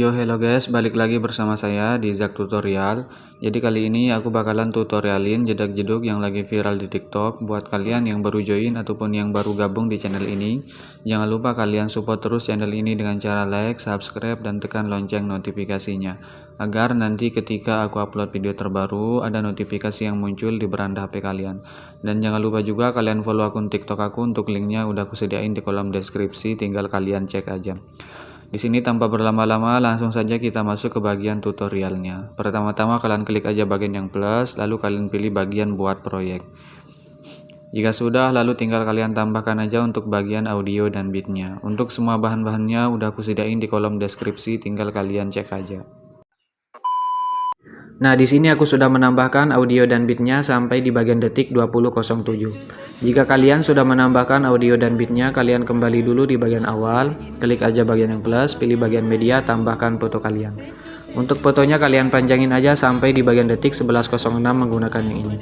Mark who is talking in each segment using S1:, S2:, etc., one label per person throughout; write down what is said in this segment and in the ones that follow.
S1: Yo hello guys, balik lagi bersama saya di Zak Tutorial. Jadi kali ini aku bakalan tutorialin jedak-jeduk yang lagi viral di TikTok. Buat kalian yang baru join ataupun yang baru gabung di channel ini, jangan lupa kalian support terus channel ini dengan cara like, subscribe, dan tekan lonceng notifikasinya, agar nanti ketika aku upload video terbaru ada notifikasi yang muncul di beranda HP kalian. Dan jangan lupa juga kalian follow akun TikTok aku, untuk linknya udah aku sediain di kolom deskripsi, tinggal kalian cek aja. Di sini tanpa berlama-lama langsung saja kita masuk ke bagian tutorialnya. Pertama-tama kalian klik aja bagian yang plus, lalu kalian pilih bagian buat proyek. Jika sudah, lalu tinggal kalian tambahkan aja untuk bagian audio dan beatnya. Untuk semua bahan-bahannya udah aku sediain di kolom deskripsi, tinggal kalian cek aja. Nah, di sini aku sudah menambahkan audio dan beatnya sampai di bagian detik 20.07. Jika kalian sudah menambahkan audio dan beatnya, kalian kembali dulu di bagian awal, klik aja bagian yang plus, pilih bagian media, tambahkan foto kalian. Untuk fotonya kalian panjangin aja sampai di bagian detik 11.06 menggunakan yang ini.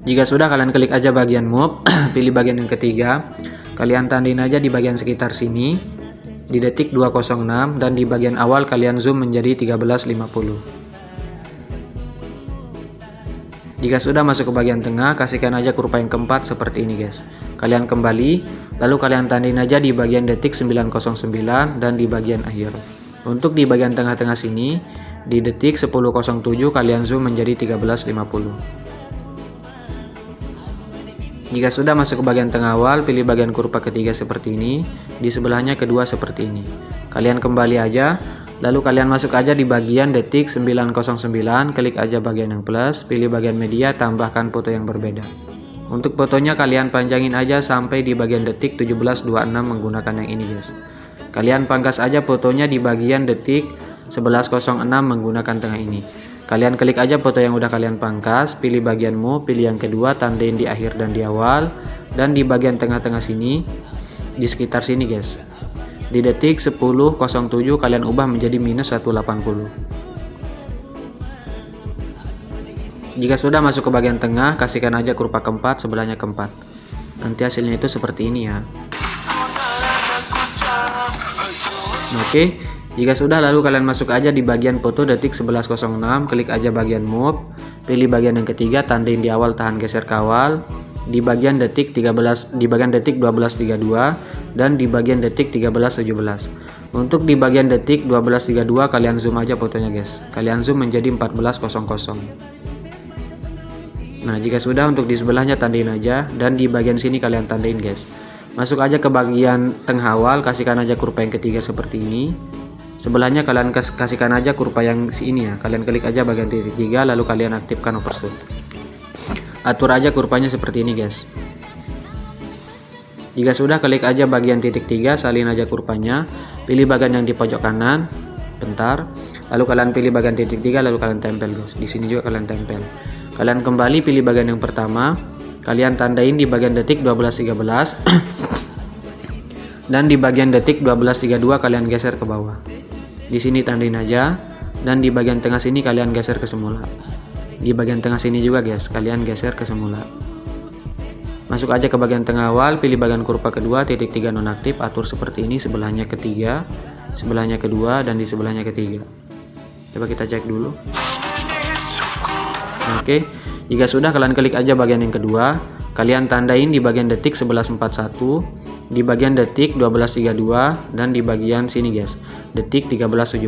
S1: Jika sudah, kalian klik aja bagian move, pilih bagian yang ketiga, kalian tandain aja di bagian sekitar sini di detik 2.06, dan di bagian awal kalian zoom menjadi 13.50. Jika sudah masuk ke bagian tengah, kasihkan aja kurva yang keempat seperti ini guys. Kalian kembali, lalu kalian tandain aja di bagian detik 9.09 dan di bagian akhir. Untuk di bagian tengah-tengah sini di detik 10.07 kalian zoom menjadi 13.50. Jika sudah masuk ke bagian tengah awal, pilih bagian kurva ketiga seperti ini, di sebelahnya kedua seperti ini. Kalian kembali aja, lalu kalian masuk aja di bagian detik 9.09, klik aja bagian yang plus, pilih bagian media, tambahkan foto yang berbeda. Untuk fotonya kalian panjangin aja sampai di bagian detik 17.26 menggunakan yang ini guys. Kalian pangkas aja fotonya di bagian detik 11.06 menggunakan tengah ini. Kalian klik aja foto yang udah kalian pangkas, pilih bagian move, pilih yang kedua, tandain di akhir dan di awal, dan di bagian tengah-tengah sini, di sekitar sini guys. Di detik 10.07 kalian ubah menjadi minus 180. Jika sudah masuk ke bagian tengah, kasihkan aja kurva keempat, sebelahnya keempat. Nanti hasilnya itu seperti ini ya. Oke. Jika sudah, lalu kalian masuk aja di bagian foto detik 11.06, klik aja bagian move, pilih bagian yang ketiga, tandain di awal, tahan geser ke awal, di bagian detik 12.32 dan di bagian detik 13.17. Untuk di bagian detik 12.32 kalian zoom aja fotonya guys. Kalian zoom menjadi 14.00. Nah, jika sudah, untuk di sebelahnya tandain aja, dan di bagian sini kalian tandain guys. Masuk aja ke bagian tengah awal, kasihkan aja kurva yang ketiga seperti ini. Sebelahnya kalian kasihkan aja kurva yang ini ya. Kalian klik aja bagian titik 3, lalu kalian aktifkan overshoot. Atur aja kurvanya seperti ini guys. Jika sudah, klik aja bagian titik 3, salin aja kurvanya, pilih bagian yang di pojok kanan, bentar, lalu kalian pilih bagian titik 3, lalu kalian tempel guys. Di sini juga kalian tempel. Kalian kembali pilih bagian yang pertama, kalian tandain di bagian detik 12.13 dan di bagian detik 12.32 kalian geser ke bawah. Di sini tandain aja, dan di bagian tengah sini kalian geser ke semula. Di bagian tengah sini juga guys, kalian geser ke semula. Masuk aja ke bagian tengah awal, pilih bagian kurva kedua, titik 3 nonaktif, atur seperti ini, sebelahnya ketiga, sebelahnya kedua, dan di sebelahnya ketiga. Coba kita cek dulu. Oke, jika sudah, kalian klik aja bagian yang kedua, kalian tandain di bagian detik 11.41, di bagian detik 12.32, dan di bagian sini guys, detik 13.17.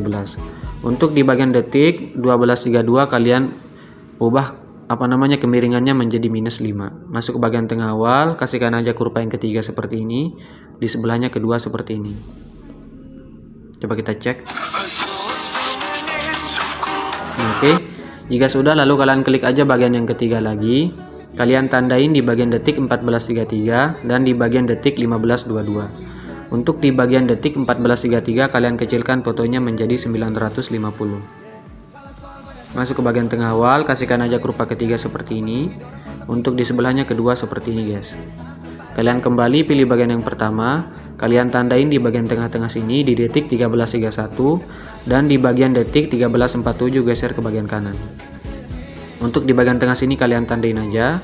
S1: Untuk di bagian detik 12.32 kalian ubah kemiringannya menjadi minus 5. Masuk ke bagian tengah awal, kasihkan aja kurva yang ketiga seperti ini, di sebelahnya kedua seperti ini. Coba kita cek. Oke, jika sudah, lalu kalian klik aja bagian yang ketiga lagi. Kalian tandain di bagian detik 14.33 dan di bagian detik 15.22. Untuk di bagian detik 14.33 kalian kecilkan fotonya menjadi 950. Masuk ke bagian tengah awal, kasihkan aja kurva ketiga seperti ini. Untuk di sebelahnya kedua seperti ini guys. Kalian kembali pilih bagian yang pertama, kalian tandain di bagian tengah-tengah sini di detik 13.31 dan di bagian detik 13.47 geser ke bagian kanan.
S2: Untuk di bagian tengah sini kalian tandain aja,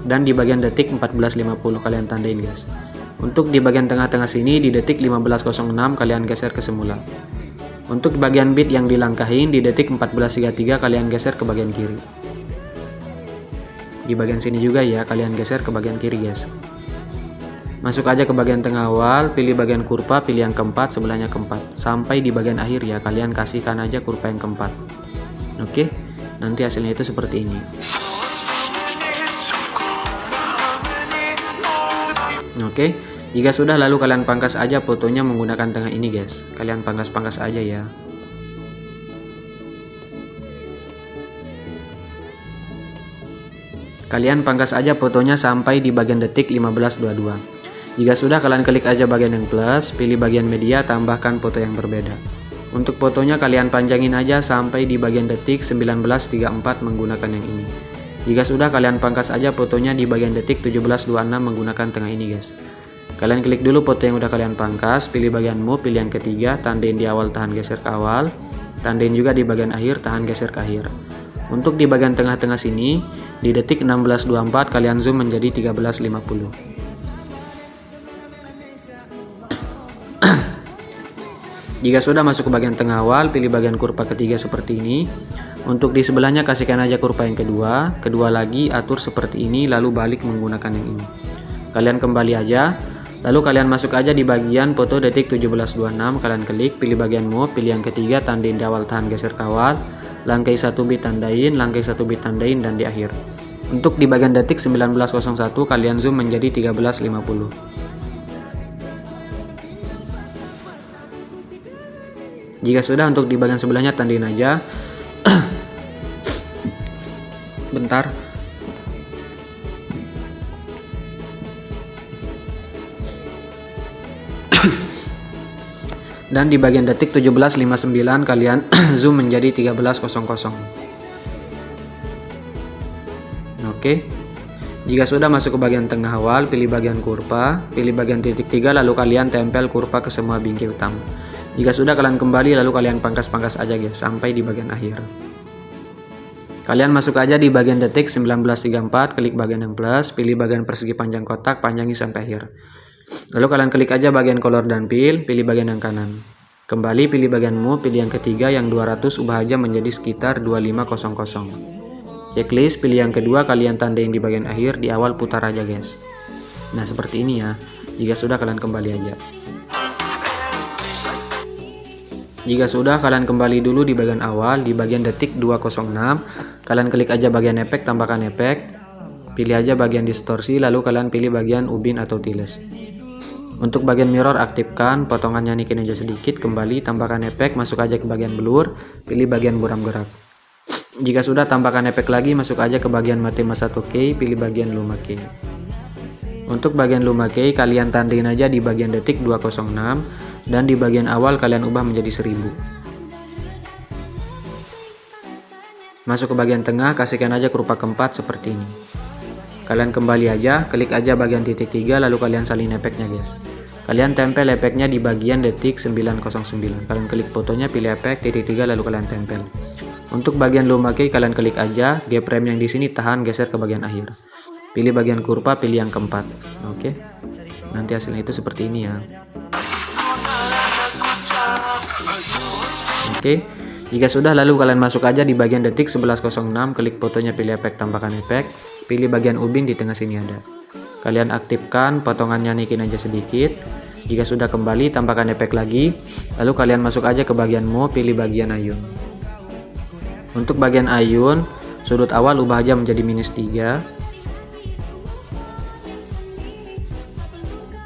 S2: dan di bagian detik 14.50 kalian tandain guys. Untuk di bagian tengah-tengah sini di detik 15.06 kalian geser ke semula. Untuk bagian bit yang dilangkahin di detik 14.33 kalian geser ke bagian kiri. Di bagian sini juga ya kalian geser ke bagian kiri guys. Masuk aja ke bagian tengah awal, pilih bagian kurva, pilih yang keempat, sebelahnya keempat. Sampai di bagian akhir ya, kalian kasihkan aja kurva yang keempat. Oke, nanti hasilnya itu seperti ini. Oke, jika sudah lalu kalian pangkas aja fotonya menggunakan tengah ini guys. Kalian pangkas-pangkas aja ya. Kalian pangkas aja fotonya sampai di bagian detik 15.22. Jika sudah kalian klik aja bagian yang plus, pilih bagian media, tambahkan foto yang berbeda. Untuk fotonya kalian panjangin aja sampai di bagian detik 19.34 menggunakan yang ini. Jika sudah kalian pangkas aja fotonya di bagian detik 17.26 menggunakan tengah ini guys. Kalian klik dulu foto yang udah kalian pangkas, pilih bagian move, pilih yang ketiga, tandain di awal, tahan geser ke awal, tandain juga di bagian akhir, tahan geser ke akhir. Untuk di bagian tengah-tengah sini, di detik 16.24 kalian zoom menjadi 13.50. Jika sudah masuk ke bagian tengah awal, pilih bagian kurva ketiga seperti ini. Untuk di sebelahnya kasihkan aja kurva yang kedua, kedua lagi atur seperti ini, lalu balik menggunakan yang ini. Kalian kembali aja, lalu kalian masuk aja di bagian foto detik 17.26, kalian klik, pilih bagian move, pilih yang ketiga, tandain di awal, tahan geser ke awal, langkai 1 bit tandain, langkai 1 bit tandain, dan di akhir. Untuk di bagian detik 19.01 kalian zoom menjadi 13.50. Jika sudah, untuk di bagian sebelahnya tandain aja. Bentar. Dan di bagian detik 17.59 kalian zoom menjadi 13.00. Oke. Jika sudah masuk ke bagian tengah awal, pilih bagian kurva, pilih bagian titik 3, lalu kalian tempel kurva ke semua bingkai utama. Jika sudah kalian kembali, lalu kalian pangkas-pangkas aja guys sampai di bagian akhir. Kalian masuk aja di bagian detik 19.34, klik bagian yang plus, pilih bagian persegi panjang kotak, panjangi sampai akhir. Lalu kalian klik aja bagian color dan fill, pilih bagian yang kanan. Kembali pilih bagian move, pilih yang ketiga yang 200, ubah aja menjadi sekitar 2500. Checklist, pilih yang kedua, kalian tandain di bagian akhir, di awal putar aja guys. Nah seperti ini ya. Jika sudah kalian kembali aja. Jika sudah kalian kembali dulu di bagian awal, di bagian detik 206 kalian klik aja bagian efek, tambahkan efek, pilih aja bagian distorsi, lalu kalian pilih bagian ubin atau tiles. Untuk bagian mirror aktifkan, potongannya naikin aja sedikit, kembali tambahkan efek, masuk aja ke bagian blur, pilih bagian buram gerak. Jika sudah tambahkan efek lagi, masuk aja ke bagian Mathema 1K, pilih bagian Luma Key. Untuk bagian Luma Key kalian tandain aja di bagian detik 206 dan di bagian awal kalian ubah menjadi 1000. Masuk ke bagian tengah, kasihkan aja kurva keempat seperti ini. Kalian kembali aja, klik aja bagian titik 3, lalu kalian salin efeknya guys. Kalian tempel efeknya di bagian detik 909. Kalian klik fotonya, pilih efek titik 3, lalu kalian tempel. Untuk bagian Luma Key kalian klik aja, G-frame yang di sini tahan geser ke bagian akhir. Pilih bagian kurva, pilih yang keempat. Oke. Nanti hasilnya itu seperti ini ya. Oke, jika sudah lalu kalian masuk aja di bagian detik 11.06, klik fotonya, pilih efek, tambahkan efek, pilih bagian ubin di tengah sini ada. Kalian aktifkan, potongannya naikin aja sedikit. Jika sudah kembali, tambahkan efek lagi, lalu kalian masuk aja ke bagian move, pilih bagian ayun. Untuk bagian ayun, sudut awal ubah aja menjadi -3.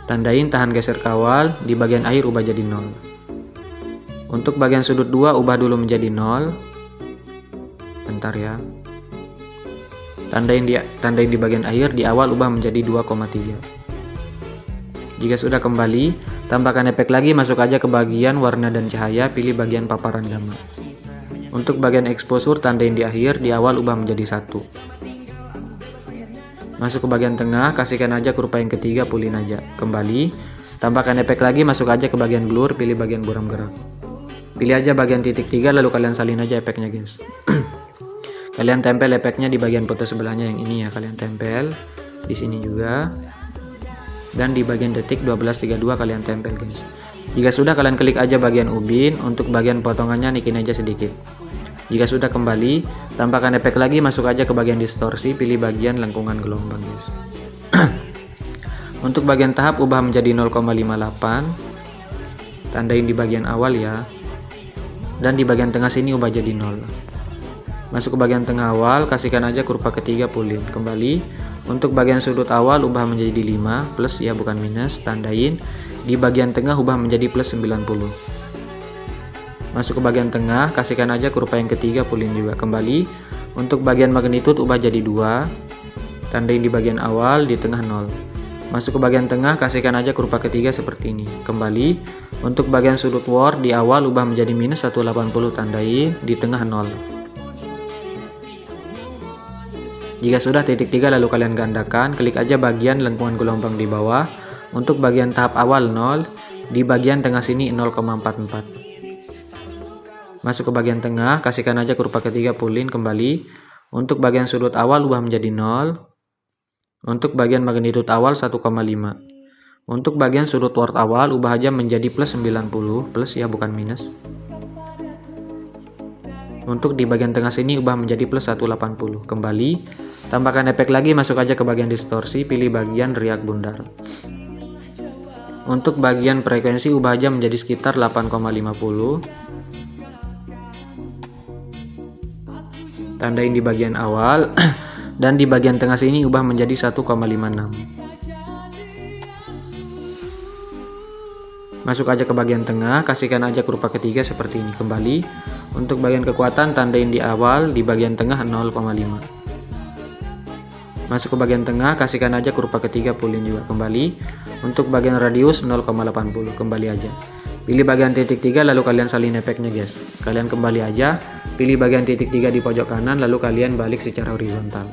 S2: Tandain tahan geser ke awal, di bagian akhir ubah jadi 0. Untuk bagian sudut 2 ubah dulu menjadi 0. Bentar ya. Tandain di bagian akhir, di awal ubah menjadi 2,3. Jika sudah kembali, tambahkan efek lagi, masuk aja ke bagian warna dan cahaya, pilih bagian paparan gamma. Untuk bagian exposure tandain di akhir, di awal ubah menjadi 1. Masuk ke bagian tengah, kasihkan aja kurva yang ketiga, pulin aja. Kembali, tambahkan efek lagi, masuk aja ke bagian blur, pilih bagian buram gerak. Pilih aja bagian titik 3, lalu kalian salin aja efeknya guys. Kalian tempel efeknya di bagian foto sebelahnya yang ini ya, kalian tempel di sini juga. Dan di bagian detik 12.32 kalian tempel guys. Jika sudah, kalian klik aja bagian ubin. Untuk bagian potongannya naikin aja sedikit. Jika sudah, kembali tambahkan efek lagi, masuk aja ke bagian distorsi, pilih bagian lengkungan gelombang guys. Untuk bagian tahap ubah menjadi 0,58, tandain di bagian awal ya. Dan di bagian tengah sini ubah jadi 0. Masuk ke bagian tengah awal, kasihkan aja kurva ketiga pulin. Kembali untuk bagian sudut awal ubah menjadi 5 plus ya, bukan minus, tandain. Di bagian tengah ubah menjadi plus 90. Masuk ke bagian tengah, kasihkan aja kurva yang ketiga pulin juga. Kembali untuk bagian magnitude ubah jadi 2, tandain di bagian awal, di tengah 0. Masuk ke bagian tengah, kasihkan aja kurva ketiga seperti ini. Kembali untuk bagian sudut war di awal ubah menjadi minus 180, tandain di tengah 0. Jika sudah, titik 3 lalu kalian gandakan, klik aja bagian lengkungan gelombang di bawah. Untuk bagian tahap awal 0, di bagian tengah sini 0,44. Masuk ke bagian tengah, kasihkan aja kurva ketiga pulin. Kembali untuk bagian sudut awal ubah menjadi 0. Untuk bagian magnitude awal 1,5. Untuk bagian sudut word awal ubah aja menjadi plus 90, plus ya, bukan minus. Untuk di bagian tengah sini ubah menjadi plus 180. Kembali tambahkan efek lagi, masuk aja ke bagian distorsi, pilih bagian riak bundar. Untuk bagian frekuensi ubah aja menjadi sekitar 8,50. Tandain di bagian awal. Dan di bagian tengah sini ubah menjadi 1,56. Masuk aja ke bagian tengah, kasihkan aja kurva ketiga seperti ini. Kembali untuk bagian kekuatan, tandain di awal, di bagian tengah 0,5. Masuk ke bagian tengah, kasihkan aja kurva ketiga pulin juga. Kembali untuk bagian radius 0,80. Kembali aja, pilih bagian titik 3 lalu kalian salin efeknya guys. Kalian kembali aja, pilih bagian titik 3 di pojok kanan lalu kalian balik secara horizontal.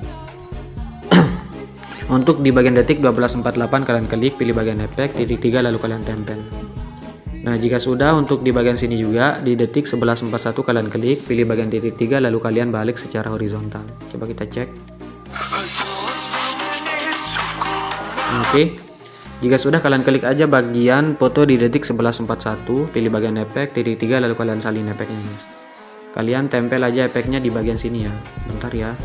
S2: Untuk di bagian detik 12.48 kalian klik, pilih bagian efek titik 3 lalu kalian tempel. Nah, jika sudah, untuk di bagian sini juga di detik 11.41 kalian klik, pilih bagian titik 3 lalu kalian balik secara horizontal. Coba kita cek. Oke. Jika sudah, kalian klik aja bagian foto di detik 11.41, pilih bagian efek titik 3 lalu kalian salin efeknya guys. Kalian tempel aja efeknya di bagian sini ya. Bentar ya.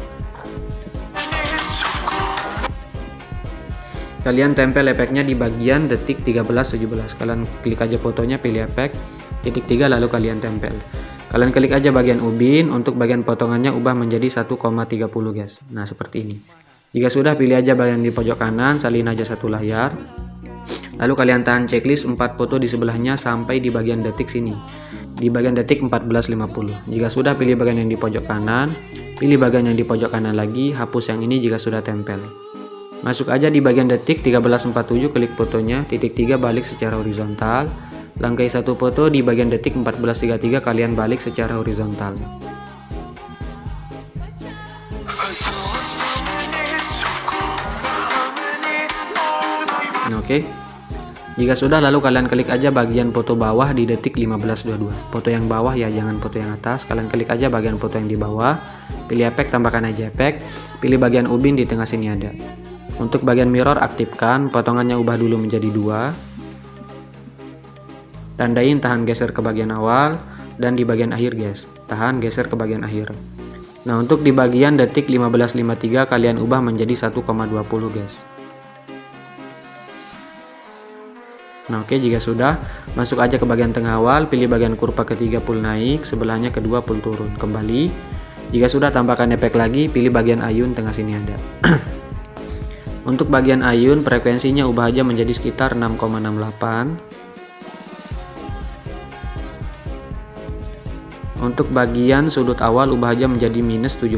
S2: Kalian tempel efeknya di bagian detik 13.17. Kalian klik aja fotonya, pilih efek titik 3 lalu kalian tempel. Kalian klik aja bagian ubin, untuk bagian potongannya ubah menjadi 1,30 guys. Nah, seperti ini. Jika sudah, pilih aja bagian di pojok kanan, salin aja satu layar. Lalu kalian tahan checklist 4 foto di sebelahnya sampai di bagian detik sini. Di bagian detik 14.50. Jika sudah, pilih bagian yang di pojok kanan, pilih bagian yang di pojok kanan lagi, hapus yang ini jika sudah tempel. Masuk aja di bagian detik 13.47, klik fotonya, titik 3 balik secara horizontal. Langkai satu foto di bagian detik 14.33, kalian balik secara horizontal. Oke. Jika sudah, lalu kalian klik aja bagian foto bawah di detik 15.22. Foto yang bawah ya, jangan foto yang atas. Kalian klik aja bagian foto yang di bawah, pilih efek, tambahkan aja efek, pilih bagian ubin di tengah sini ada. Untuk bagian mirror aktifkan, potongannya ubah dulu menjadi 2. Tandain tahan geser ke bagian awal, dan di bagian akhir guys, tahan geser ke bagian akhir. Nah, untuk di bagian detik 15.53 kalian ubah menjadi 1,20 guys. Nah, oke, jika sudah, masuk aja ke bagian tengah awal, pilih bagian kurva ketiga full naik, sebelahnya kedua full turun. Kembali. Jika sudah, tambahkan efek lagi, pilih bagian ayun tengah sini ada. Untuk bagian ayun, frekuensinya ubah aja menjadi sekitar 6,68. Untuk bagian sudut awal ubah aja menjadi minus 17.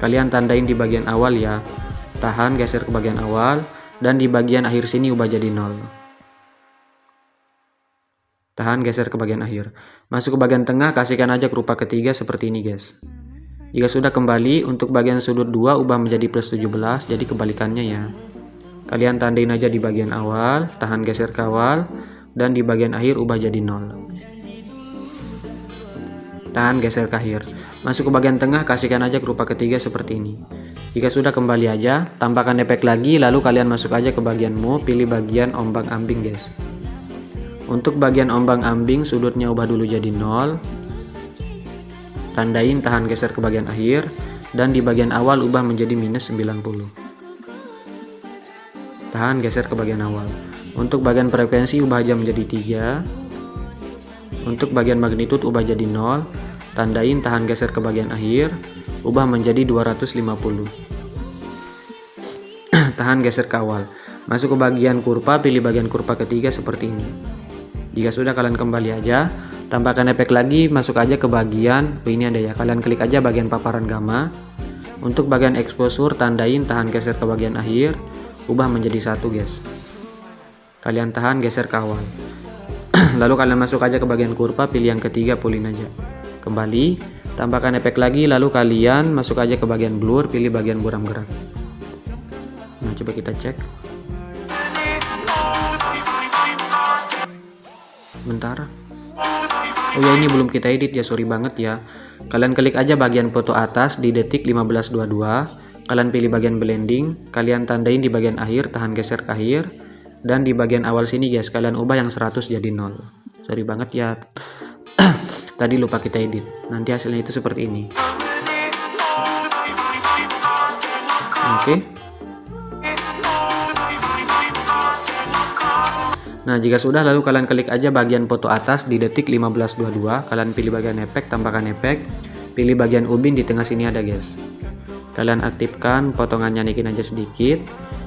S2: Kalian tandain di bagian awal ya. Tahan geser ke bagian awal, dan di bagian akhir sini ubah jadi 0. Tahan geser ke bagian akhir. Masuk ke bagian tengah, kasihkan aja kurva ketiga seperti ini guys. Jika sudah, kembali untuk bagian sudut 2 ubah menjadi plus 17, jadi kebalikannya ya. Kalian tandain aja di bagian awal, tahan geser ke awal, dan di bagian akhir ubah jadi 0. tahan geser ke akhir. Masuk ke bagian tengah, kasihkan aja ke rupa ketiga seperti ini. Jika sudah, kembali aja, tambahkan efek lagi, lalu kalian masuk aja ke bagian move, pilih bagian ombang-ambing guys. Untuk bagian ombang-ambing sudutnya ubah dulu jadi 0, tandain tahan geser ke bagian akhir, dan di bagian awal ubah menjadi minus 90. Tahan geser ke bagian awal. Untuk bagian frekuensi ubah aja menjadi 3. Untuk bagian magnitud ubah jadi 0, tandain tahan geser ke bagian akhir, ubah menjadi 250. Tahan geser ke awal. Masuk ke bagian kurva, pilih bagian kurva ketiga seperti ini. Jika sudah, kalian kembali aja, tambahkan efek lagi, masuk aja ke bagian ini ada ya, kalian klik aja bagian paparan gamma. Untuk bagian exposure, tandain tahan geser ke bagian akhir, ubah menjadi 1 guys. Kalian tahan geser ke awal. Lalu kalian masuk aja ke bagian kurva, pilih yang ketiga, pulin aja. Kembali, tambahkan efek lagi, lalu kalian masuk aja ke bagian blur, pilih bagian buram gerak. Nah, coba kita cek. Bentar. Oh ya, ini belum kita edit ya, sorry banget ya. Kalian klik aja bagian foto atas di detik 15.22. Kalian pilih bagian blending, kalian tandain di bagian akhir, tahan geser ke akhir, dan di bagian awal sini guys, kalian ubah yang 100 jadi 0. Sorry banget ya. Tadi lupa kita edit. Nanti hasilnya itu seperti ini. Oke. Nah, jika sudah, lalu kalian klik aja bagian foto atas di detik 15.22. Kalian pilih bagian efek, tambahkan efek, pilih bagian ubin di tengah sini ada guys. Kalian aktifkan potongannya, naikin aja sedikit.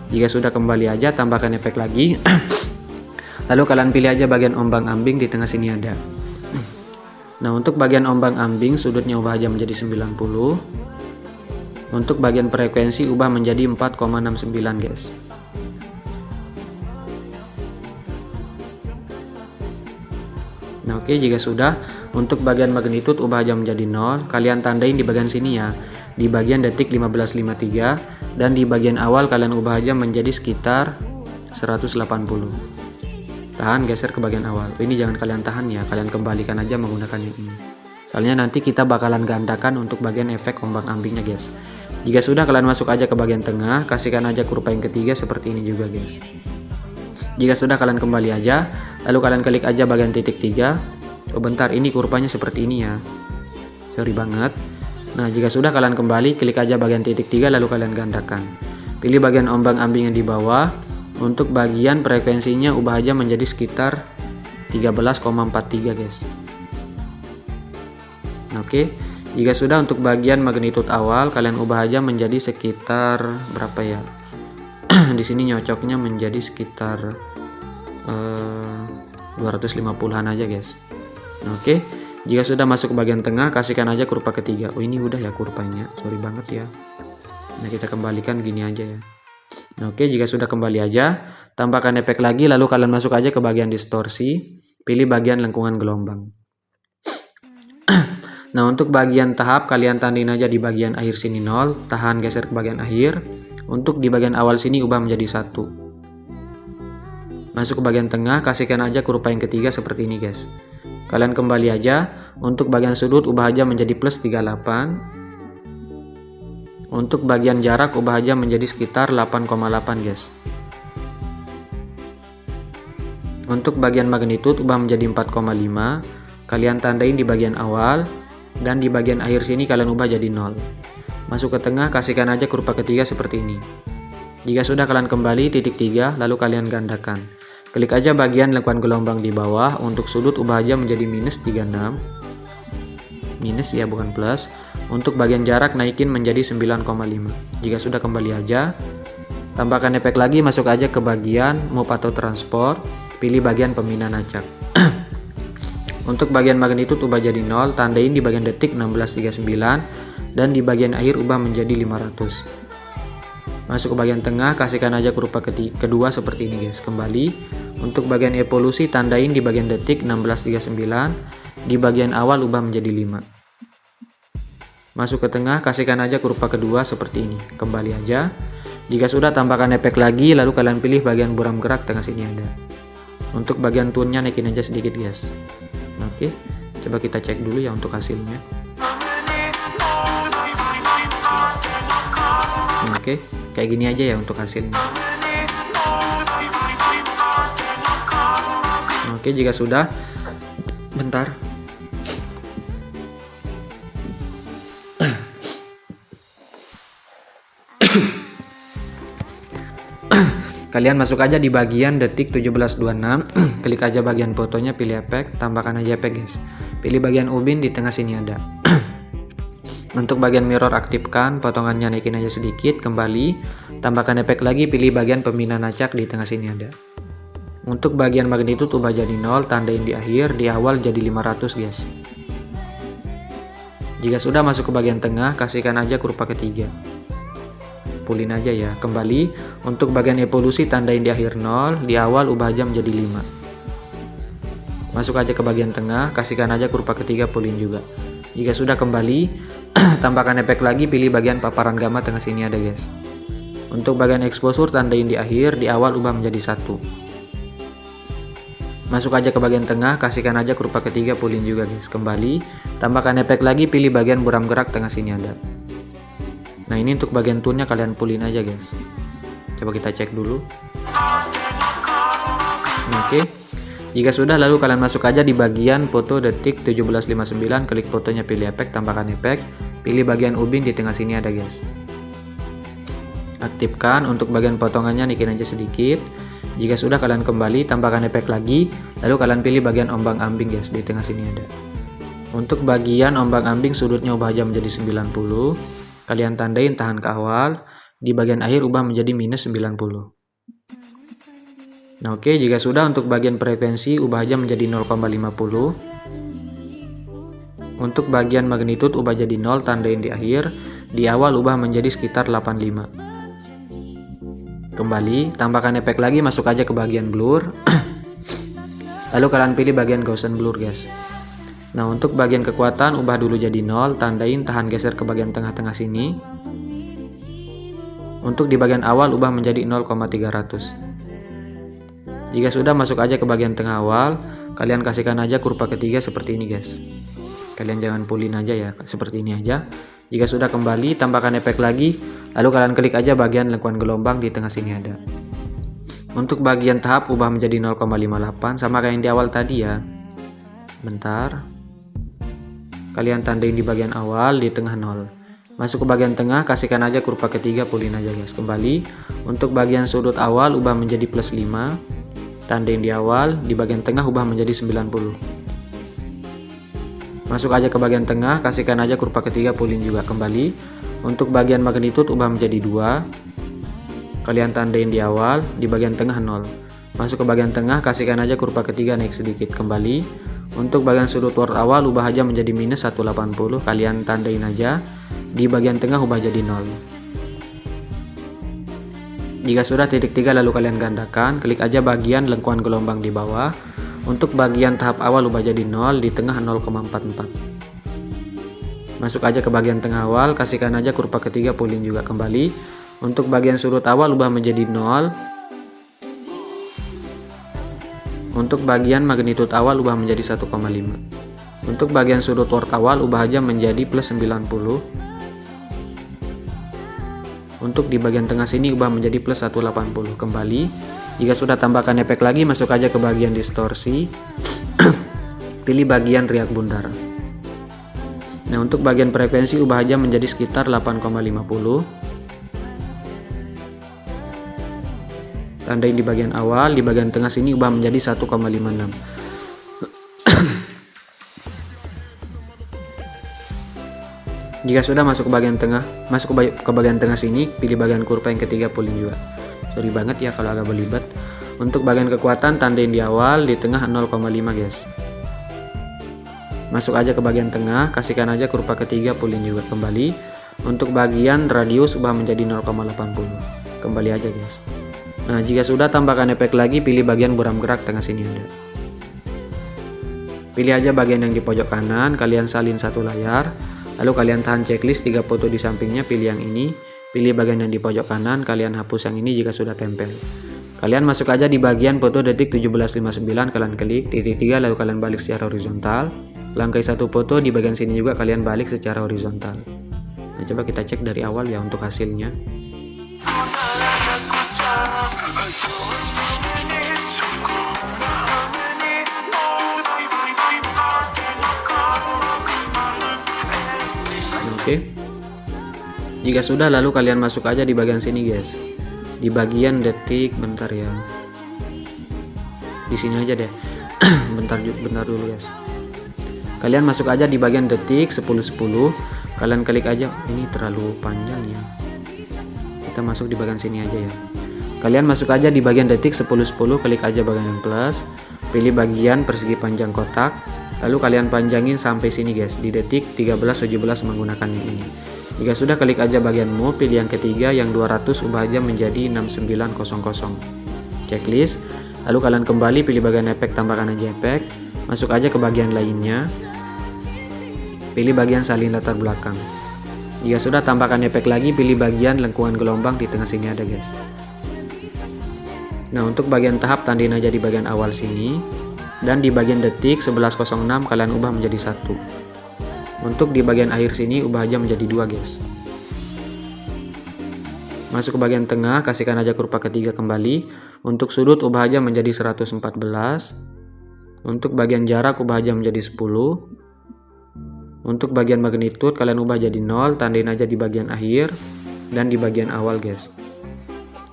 S2: Jika sudah, kembali aja, tambahkan efek lagi. Lalu kalian pilih aja bagian ombang-ambing di tengah sini ada. Nah, untuk bagian ombang-ambing sudutnya ubah aja menjadi 90. Untuk bagian frekuensi ubah menjadi 4,69 guys. Nah, oke, jika sudah, untuk bagian magnitud ubah aja menjadi 0. Kalian tandain di bagian sini ya, di bagian detik 15.53, dan di bagian awal kalian ubah aja menjadi sekitar 180. Tahan geser ke bagian awal. Ini jangan kalian tahan ya, kalian kembalikan aja menggunakan yang ini. Soalnya nanti kita bakalan gandakan untuk bagian efek ombang-ambingnya guys. Jika sudah, kalian masuk aja ke bagian tengah, kasihkan aja kurva yang ketiga seperti ini juga guys. Jika sudah, kalian kembali aja, lalu kalian klik aja bagian titik 3. Oh bentar, ini kurvanya seperti ini ya, sorry banget. Nah, jika sudah, kalian kembali, klik aja bagian titik 3, lalu kalian gandakan. Pilih bagian ombang-ambing yang di bawah. Untuk bagian frekuensinya ubah aja menjadi sekitar 13,43 guys. Oke, jika sudah, untuk bagian magnitud awal kalian ubah aja menjadi sekitar berapa ya? Di sini nyocoknya menjadi sekitar 250-an aja guys. Oke, jika sudah, masuk ke bagian tengah, kasihkan aja kurva ketiga. Oh, ini udah ya kurvanya, sorry banget ya. Nah, kita kembalikan gini aja ya. Oke, jika sudah, kembali aja, tambahkan efek lagi, lalu kalian masuk aja ke bagian distorsi, pilih bagian lengkungan gelombang. Nah, untuk bagian tahap kalian tandain aja di bagian akhir sini 0, tahan geser ke bagian akhir. Untuk di bagian awal sini ubah menjadi 1. Masuk ke bagian tengah, kasihkan aja kurva yang ketiga seperti ini guys. Kalian kembali aja, untuk bagian sudut ubah aja menjadi plus 38. Untuk bagian jarak ubah aja menjadi sekitar 8,8 guys. Untuk bagian magnitud ubah menjadi 4,5. Kalian tandain di bagian awal, dan di bagian akhir sini kalian ubah jadi 0. Masuk ke tengah, kasihkan aja kurva ketiga seperti ini. Jika sudah, kalian kembali titik 3, lalu kalian gandakan. Klik aja bagian lengkungan gelombang di bawah. Untuk sudut ubah aja menjadi minus 36. Minus ya, bukan plus. Untuk bagian jarak naikin menjadi 9,5. Jika sudah, kembali aja, tambahkan efek lagi, masuk aja ke bagian move atau transport, pilih bagian pembinaan acak. Untuk bagian magnitud ubah jadi 0, tandain di bagian detik 16.39, dan di bagian akhir ubah menjadi 500. Masuk ke bagian tengah, kasihkan aja kurva kedua seperti ini guys. Kembali, untuk bagian evolusi tandain di bagian detik 16.39, di bagian awal ubah menjadi 5. Masuk ke tengah, kasihkan aja kurva kedua seperti ini. Kembali aja. Jika sudah, tambahkan efek lagi, lalu kalian pilih bagian buram gerak tengah sini ada. Untuk bagian tune-nya naikin aja sedikit guys. Oke. Coba kita cek dulu ya untuk hasilnya. Oke, kayak gini aja ya untuk hasilnya. Oke, jika sudah, bentar. Kalian masuk aja di bagian detik 17.26, klik aja bagian fotonya, pilih efek, tambahkan aja efek guys. Pilih bagian ubin di tengah sini ada. Untuk bagian mirror aktifkan, potongannya naikin aja sedikit, kembali, tambahkan efek lagi, pilih bagian pembinaan acak di tengah sini ada. Untuk bagian magnitude ubah jadi 0, tandain di akhir, di awal jadi 500 guys. Jika sudah masuk ke bagian tengah, kasihkan aja kurva ketiga. Pulin aja ya, kembali. Untuk bagian evolusi tandain di akhir 0, di awal ubah aja menjadi 5. Masuk aja ke bagian tengah, kasihkan aja kurva ketiga, pulin juga. Jika sudah kembali, tambahkan efek lagi, pilih bagian paparan gamma tengah sini ada guys. Untuk bagian exposure tandain di akhir, di awal ubah menjadi 1. Masuk aja ke bagian tengah, kasihkan aja kurva ketiga, pulin juga guys. Kembali, tambahkan efek lagi, pilih bagian buram gerak tengah sini ada. Nah ini untuk bagian tune-nya kalian pulin aja guys. Coba kita cek dulu. Oke. Jika sudah, lalu kalian masuk aja di bagian foto detik 17.59, klik fotonya, pilih efek, tambahkan efek, pilih bagian ubin di tengah sini ada guys. Aktifkan. Untuk bagian potongannya naikin aja sedikit. Jika sudah, kalian kembali, tambahkan efek lagi, lalu kalian pilih bagian ombang ambing guys, di tengah sini ada. Untuk bagian ombang ambing sudutnya ubah aja menjadi 90. Kalian tandain tahan ke awal, di bagian akhir ubah menjadi minus 90. Nah oke, jika sudah, untuk bagian frekuensi ubah aja menjadi 0,50. Untuk bagian magnitude ubah jadi 0, tandain di akhir, di awal ubah menjadi sekitar 85. Kembali, tambahkan efek lagi, masuk aja ke bagian blur. Lalu kalian pilih bagian Gaussian blur guys. Nah untuk bagian kekuatan ubah dulu jadi 0, tandain tahan geser ke bagian tengah-tengah sini. Untuk di bagian awal ubah menjadi 0,300. Jika sudah, masuk aja ke bagian tengah awal, kalian kasihkan aja kurva ketiga seperti ini guys. Kalian jangan pulin aja ya, seperti ini aja. Jika sudah, kembali, tambahkan efek lagi, lalu kalian klik aja bagian lengkuan gelombang di tengah sini ada. Untuk bagian tahap ubah menjadi 0,58, sama kayak yang di awal tadi ya. Bentar. Kalian tandain di bagian awal, di tengah 0. Masuk ke bagian tengah, kasihkan aja kurva ketiga, pulin aja guys. Kembali. Untuk bagian sudut awal ubah menjadi plus 5. Tandain di awal, di bagian tengah ubah menjadi 90. Masuk aja ke bagian tengah, kasihkan aja kurva ketiga, pulin juga. Kembali. Untuk bagian magnitude ubah menjadi 2. Kalian tandain di awal, di bagian tengah 0. Masuk ke bagian tengah, kasihkan aja kurva ketiga, naik sedikit. Kembali. Untuk bagian sudut world awal ubah aja menjadi minus 180. Kalian tandain aja, di bagian tengah ubah jadi 0. Jika sudah, titik 3 lalu kalian gandakan, klik aja bagian lengkuan gelombang di bawah. Untuk bagian tahap awal ubah jadi 0, di tengah 0,44. Masuk aja ke bagian tengah awal, kasihkan aja kurva ketiga, pulin juga. Kembali. Untuk bagian sudut awal ubah menjadi 0. Untuk bagian magnitude awal ubah menjadi 1,5. Untuk bagian sudut world awal ubah aja menjadi plus 90. Untuk di bagian tengah sini ubah menjadi plus 180. Kembali. Jika sudah, tambahkan efek lagi, masuk aja ke bagian distorsi. Pilih bagian riak bundar. Nah untuk bagian frekuensi ubah aja menjadi sekitar 8,50. Tandain di bagian awal, di bagian tengah sini ubah menjadi 1,56. Jika sudah, masuk ke bagian tengah, ke bagian tengah sini, pilih bagian kurva yang ketiga, pulin juga. Sorry banget ya kalau agak belibet. Untuk bagian kekuatan tandain di awal, di tengah 0,5 guys. Masuk aja ke bagian tengah, kasihkan aja kurva ketiga, pulin juga. Kembali. Untuk bagian radius ubah menjadi 0,80. Kembali aja guys. Nah jika sudah, tambahkan efek lagi, pilih bagian buram gerak tengah sini ada. Pilih aja bagian yang di pojok kanan, kalian salin satu layar, lalu kalian tahan checklist 3 foto di sampingnya, pilih yang ini, pilih bagian yang di pojok kanan, kalian hapus yang ini jika sudah tempel. Kalian masuk aja di bagian foto detik 17.59, kalian klik titik 3 lalu kalian balik secara horizontal. Langkai satu foto, di bagian sini juga kalian balik secara horizontal. Nah, coba kita cek dari awal ya untuk hasilnya. Oke. Jika sudah, lalu kalian masuk aja di bagian sini guys. Di bagian detik, bentar ya. Di sini aja deh. bentar dulu guys. Kalian masuk aja di bagian detik 10:10. Kalian klik aja. Ini terlalu panjang ya. Kita masuk di bagian sini aja ya. Kalian masuk aja di bagian detik 10:10. Klik aja bagian yang plus. Pilih bagian persegi panjang kotak. Lalu kalian panjangin sampai sini guys. Di detik 13:17 menggunakan yang ini. Jika sudah, klik aja bagian move. Pilih yang ketiga yang 200, ubah aja menjadi 6900. Checklist. Lalu kalian kembali pilih bagian efek, tambahkan aja efek. Masuk aja ke bagian lainnya. Pilih bagian salin latar belakang. Jika sudah, tambahkan efek lagi, pilih bagian lengkungan gelombang di tengah sini ada guys. Nah, untuk bagian tahap tandain aja di bagian awal sini. Dan di bagian detik 11:06 kalian ubah menjadi 1. Untuk di bagian akhir sini ubah aja menjadi 2 guys. Masuk ke bagian tengah, kasihkan aja kurva ketiga kembali. Untuk sudut ubah aja menjadi 114. Untuk bagian jarak ubah aja menjadi 10. Untuk bagian magnitude kalian ubah jadi 0, tandain aja di bagian akhir dan di bagian awal guys.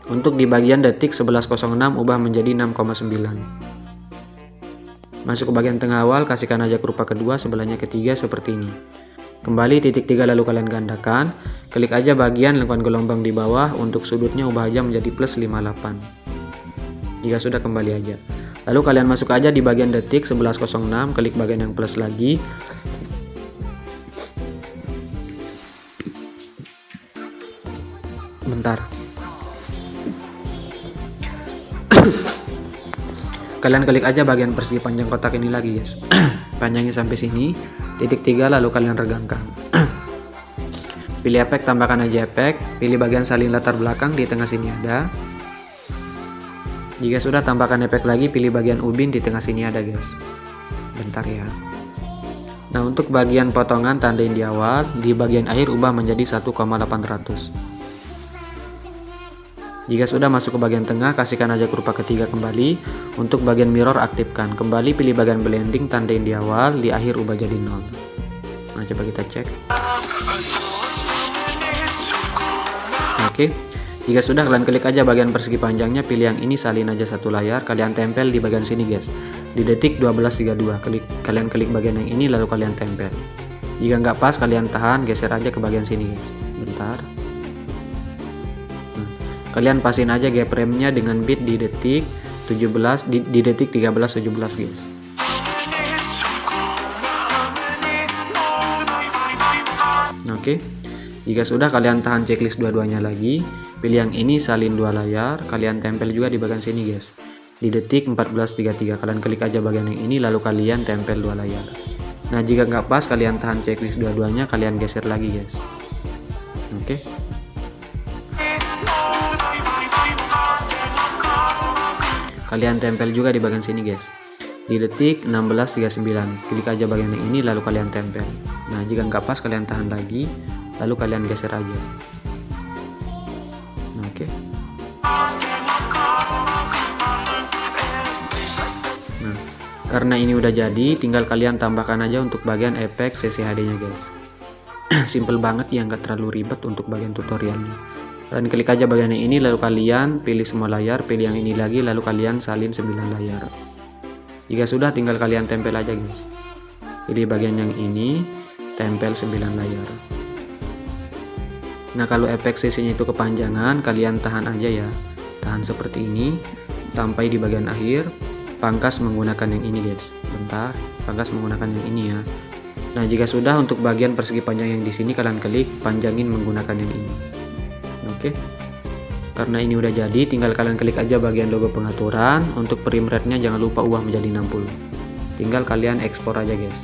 S2: Untuk di bagian detik 11:06 ubah menjadi 6,9. Masuk ke bagian tengah awal, kasihkan aja kurva kedua, sebelahnya ketiga seperti ini. Kembali titik 3 lalu kalian gandakan. Klik aja bagian lengkungan gelombang di bawah. Untuk sudutnya ubah aja menjadi plus 58. Jika sudah, kembali aja. Lalu kalian masuk aja di bagian detik 11:06, klik bagian yang plus lagi. Bentar. Kalian klik aja bagian persegi panjang kotak ini lagi guys. Panjangin sampai sini, titik 3 lalu kalian regangkan. Pilih efek, tambahkan aja efek. Pilih bagian salin latar belakang di tengah sini ada. Jika sudah, tambahkan efek lagi, pilih bagian ubin di tengah sini ada guys. Bentar ya. Nah, untuk bagian potongan tandain di awal, di bagian akhir ubah menjadi 1,800. Jika sudah, masuk ke bagian tengah, kasihkan aja kurva ketiga kembali. Untuk bagian mirror aktifkan. Kembali pilih bagian blending, tandain di awal, di akhir ubah jadi 0. Nah, coba kita cek. Oke. Jika sudah, kalian klik aja bagian persegi panjangnya, pilih yang ini, salin aja satu layar, kalian tempel di bagian sini guys. Di detik 12:32, kalian klik bagian yang ini lalu kalian tempel. Jika nggak pas, kalian tahan, geser aja ke bagian sini guys. Bentar. Kalian pasin aja keyframe-nya dengan bit di detik 17 di detik 13:17 guys. Oke. Jika sudah, kalian tahan checklist dua-duanya lagi. Pilih yang ini, salin dua layar, kalian tempel juga di bagian sini guys. Di detik 14:33 kalian klik aja bagian yang ini lalu kalian tempel dua layar. Nah, jika nggak pas, kalian tahan checklist dua-duanya, kalian geser lagi guys. Oke. Kalian tempel juga di bagian sini guys. Di detik 16:39 klik aja bagian yang ini lalu kalian tempel. Nah, jika nggak pas, kalian tahan lagi lalu kalian geser aja. Oke. Nah, karena ini udah jadi, tinggal kalian tambahkan aja untuk bagian efek CCHD nya guys. Simple banget ya, nggak terlalu ribet untuk bagian tutorialnya. Kalian klik aja bagian yang ini lalu kalian pilih semua layar, pilih yang ini lagi lalu kalian salin 9 layar. Jika sudah, tinggal kalian tempel aja guys. Pilih bagian yang ini, tempel 9 layar. Nah, kalau efek CC nya itu kepanjangan, kalian tahan aja ya. Tahan seperti ini sampai di bagian akhir. Pangkas menggunakan yang ini guys. Bentar, pangkas menggunakan yang ini ya. Nah, jika sudah, untuk bagian persegi panjang yang di sini kalian klik, panjangin menggunakan yang ini. Oke. Karena ini udah jadi, tinggal kalian klik aja bagian logo pengaturan. Untuk frame rate-nya jangan lupa ubah menjadi 60. Tinggal kalian ekspor aja guys.